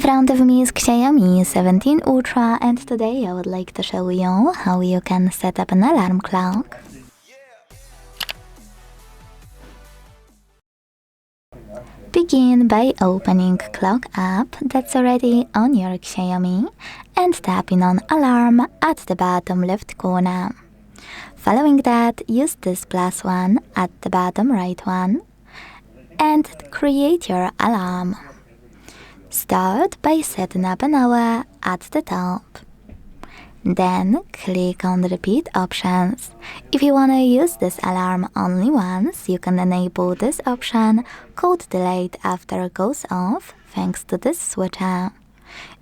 In front of me is Xiaomi 17 Ultra, and today I would like to show you how you can set up an alarm clock. Begin by opening Clock app that's already on your Xiaomi and tapping on Alarm at the bottom left corner. Following that, use this plus one at the bottom right one and create your alarm. Start by setting up an hour at the top. Then click on the repeat options. If you want to use this alarm only once, you can enable this option called delayed after it goes off thanks to this switcher.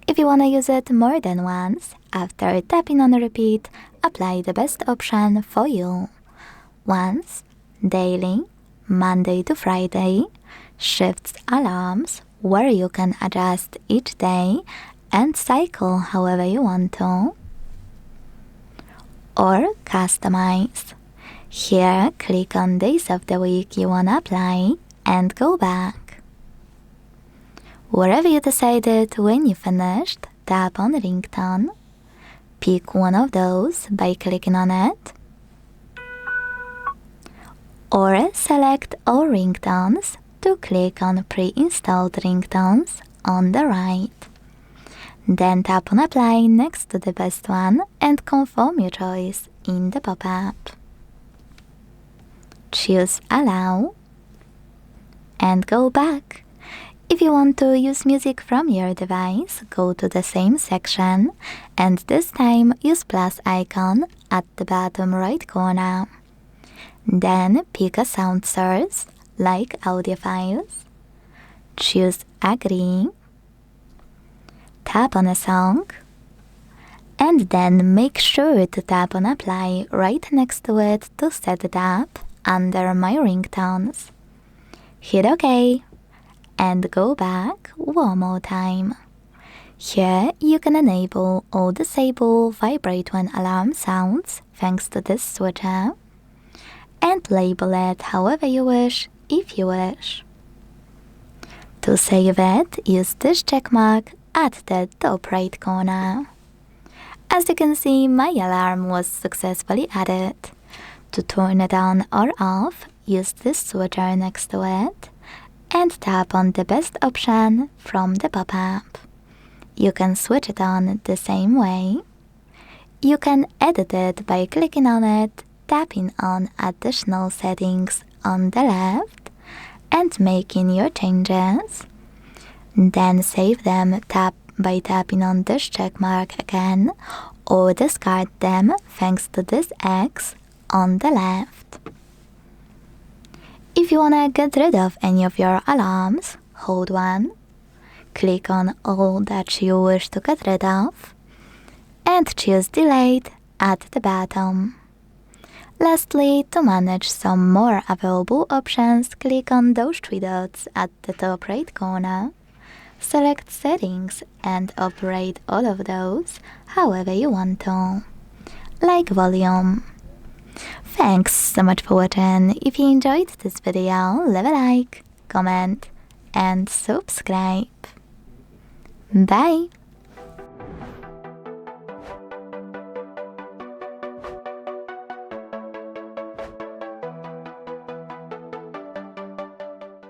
If you want to use it more than once, after tapping on repeat, apply the best option for you. Once, daily, Monday to Friday, shifts alarms where you can adjust each day and cycle however you want to. Or customize. Here, click on days of the week you want to apply and go back. Wherever you decided when you finished, tap on ringtone. Pick one of those by clicking on it. Or select all ringtones to click on pre-installed ringtones on the right. Then tap on apply next to the best one and confirm your choice in the pop-up. Choose allow and go back. If you want to use music from your device, go to the same section and this time use plus icon at the bottom right corner. Then pick a sound source like audio files. Choose agree. Tap on a song, and then make sure to tap on apply right next to it to set it up under my ringtones. Hit OK, and go back one more time. Here you can enable or disable vibrate when alarm sounds thanks to this switcher, and label it however you wish if you wish. To save it, use this checkmark at the top right corner. As you can see, my alarm was successfully added. To turn it on or off, use this switcher next to it and tap on the best option from the pop-up. You can switch it on the same way. You can edit it by clicking on it, tapping on additional settings on the left and making your changes. Then save them by tapping on this checkmark again or discard them thanks to this X on the left. If you want to get rid of any of your alarms, hold one, click on all that you wish to get rid of, and choose delete at the bottom. Lastly, to manage some more available options, click on those three dots at the top right corner. Select settings and operate all of those however you want to, like volume. Thanks so much for watching. If you enjoyed this video, leave a like, comment and subscribe. Bye!